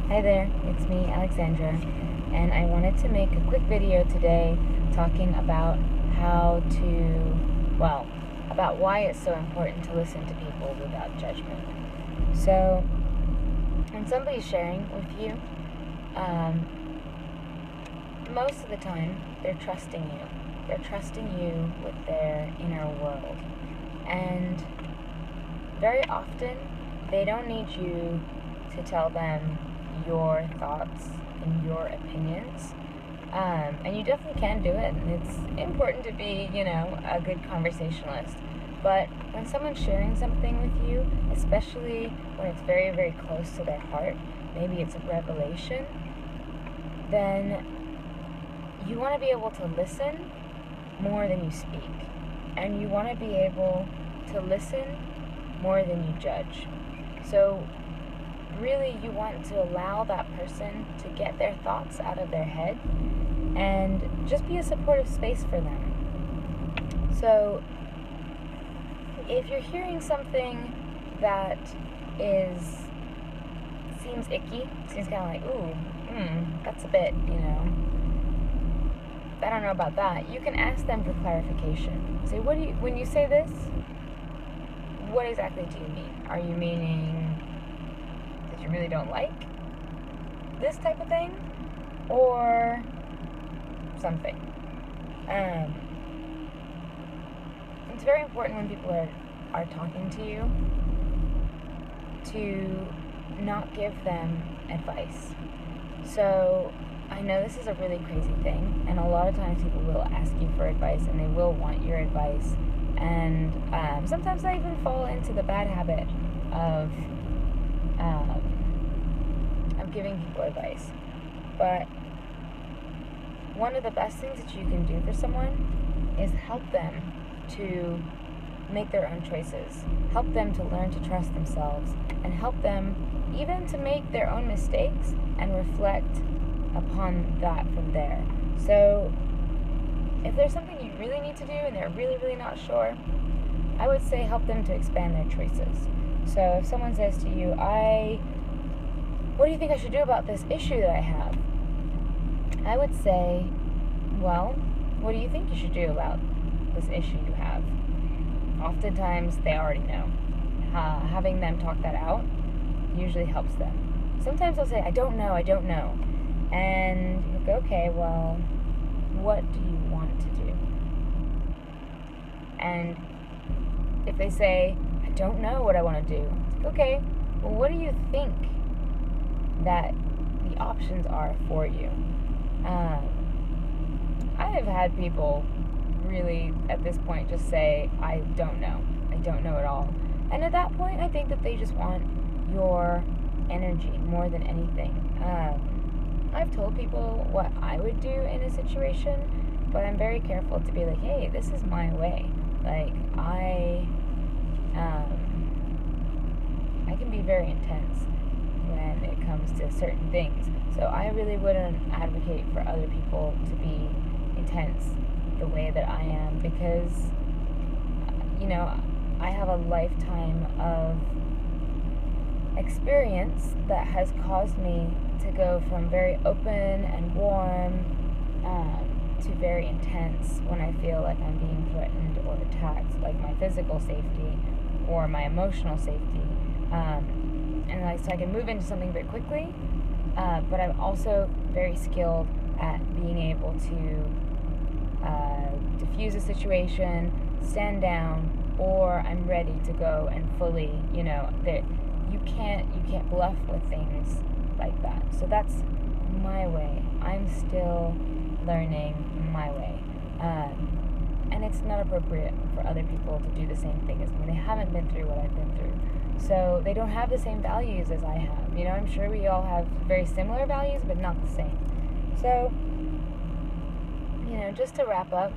Hi there, it's me, Alexandra, and I wanted to make a quick video today talking about about why it's so important to listen to people without judgment. So, when somebody's sharing with you, most of the time, they're trusting you. They're trusting you with their inner world. And very often, they don't need you to tell them your thoughts and your opinions. And you definitely can do it, and it's important to be, a good conversationalist. But when someone's sharing something with you, especially when it's very, very close to their heart, maybe it's a revelation, then you want to be able to listen more than you speak. And you want to be able to listen more than you judge. So really, you want to allow that person to get their thoughts out of their head and just be a supportive space for them. So if you're hearing something that seems icky, seems kind of like, that's a bit, I don't know about that, you can ask them for clarification. Say, when you say this, what exactly do you mean? Are you meaning that you really don't like this type of thing, or something? It's very important when people are talking to you to not give them advice. So I know this is a really crazy thing, and a lot of times people will ask you for advice and they will want your advice, and sometimes I even fall into the bad habit of giving people advice. But one of the best things that you can do for someone is help them to make their own choices, help them to learn to trust themselves, and help them even to make their own mistakes and reflect upon that from there. So if there's something you really need to do and they're really, really not sure, I would say help them to expand their choices. So if someone says to you, what do you think I should do about this issue that I have? I would say, well, what do you think you should do about this issue you have? Oftentimes, they already know. Having them talk that out usually helps them. Sometimes they'll say, I don't know. And you go, okay, well, what do you want to do? And if they say, I don't know what I want to do, it's like, okay, well, what do you think that the options are for you? I have had people really, at this point, just say, I don't know at all. And at that point, I think that they just want your energy more than anything. I've told people what I would do in a situation, but I'm very careful to be like, hey, this is my way. Like, I can be very intense when it comes to certain things. So I really wouldn't advocate for other people to be intense the way that I am, because, I have a lifetime of experience that has caused me to go from very open and warm to very intense when I feel like I'm being threatened or attacked, like my physical safety or my emotional safety. So I can move into something very quickly, but I'm also very skilled at being able to diffuse a situation, stand down, or I'm ready to go and fully, you can't bluff with things like that. So that's my way. I'm still learning my way. And it's not appropriate for other people to do the same thing as me. They haven't been through what I've been through. So they don't have the same values as I have. I'm sure we all have very similar values, but not the same. So, just to wrap up,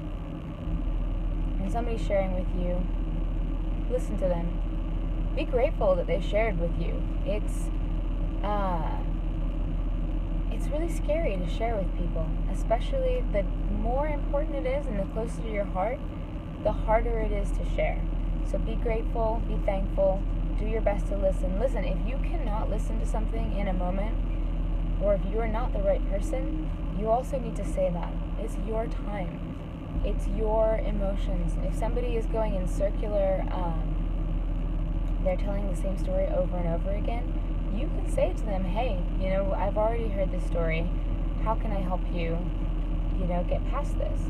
when somebody's sharing with you, listen to them. Be grateful that they shared with you. It's really scary to share with people, especially the more important it is and the closer to your heart, the harder it is to share. So be grateful, be thankful, do your best to listen. Listen, if you cannot listen to something in a moment, or if you're not the right person, you also need to say that. It's your time. It's your emotions. If somebody is going in circular, they're telling the same story over and over again, you can say to them, hey, I've already heard this story. How can I help you, get past this?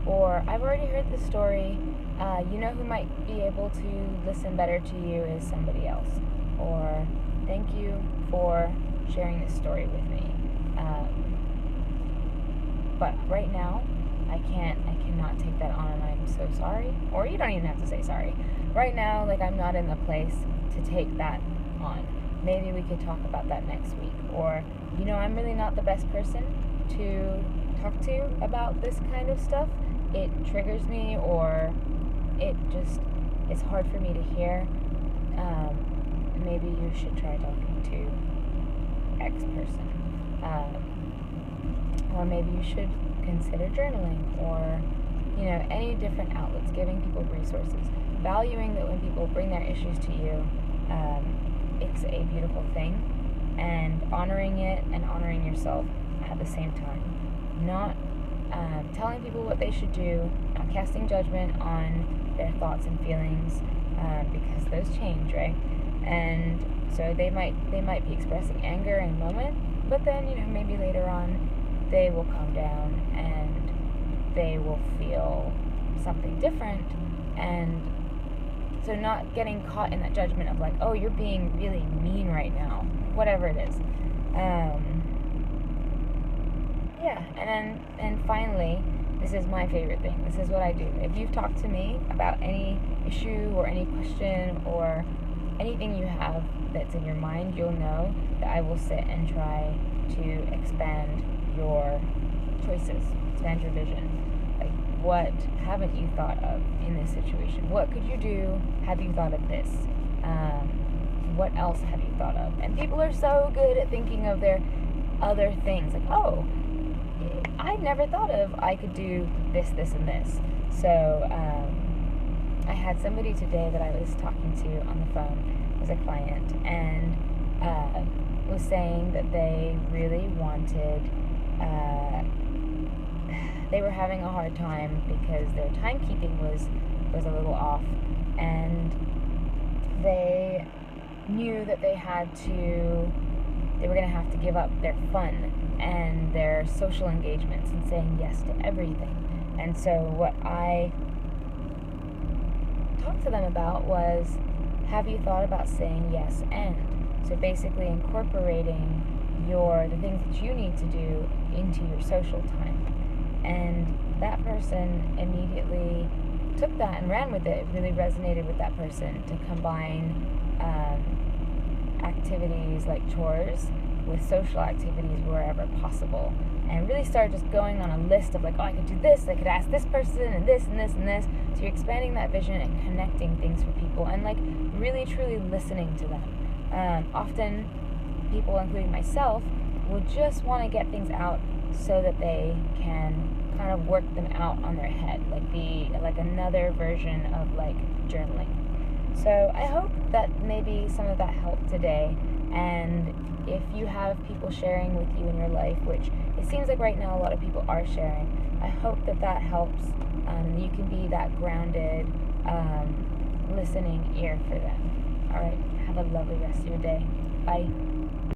Or, I've already heard this story. Who might be able to listen better to you is somebody else. Or, thank you for sharing this story with me. But right now, I cannot take that on, and I'm so sorry. Or you don't even have to say sorry. Right now, I'm not in the place to take that on. Maybe we could talk about that next week. Or, I'm really not the best person to talk to about this kind of stuff. It triggers me, or it's hard for me to hear. Maybe you should try talking to X person. Or maybe you should consider journaling, or, any different outlets, giving people resources, valuing that when people bring their issues to you, it's a beautiful thing, and honoring it and honoring yourself at the same time. Not telling people what they should do, not casting judgment on their thoughts and feelings, because those change, right? And so they might be expressing anger in a moment, but then, maybe later on they will calm down and they will feel something different. And so not getting caught in that judgment of oh, you're being really mean right now, whatever it is. And finally, this is my favorite thing. This is what I do. If you've talked to me about any issue or any question or anything you have that's in your mind, you'll know that I will sit and try to expand your choices, expand your vision. What haven't you thought of in this situation? What could you do? Have you thought of this? What else have you thought of? And people are so good at thinking of their other things. Oh, I never thought of I could do this, this, and this. So I had somebody today that I was talking to on the phone, was a client, and was saying that they really wanted, they were having a hard time because their timekeeping was a little off, and they knew that they were going to have to give up their fun and their social engagements and saying yes to everything. And so what I talked to them about was, have you thought about saying yes and? So basically incorporating the things that you need to do into your social time. And that person immediately took that and ran with it. It really resonated with that person to combine activities like chores with social activities wherever possible, and really started just going on a list of I could do this, I could ask this person, and this, and this, and this. So you're expanding that vision and connecting things for people, and really truly listening to them. Often people, including myself, will just want to get things out so that they can kind of work them out on their head, like another version of journaling. So I hope that maybe some of that helped today. And if you have people sharing with you in your life, which it seems like right now a lot of people are sharing, I hope that helps. You can be that grounded, listening ear for them. All right, have a lovely rest of your day. Bye.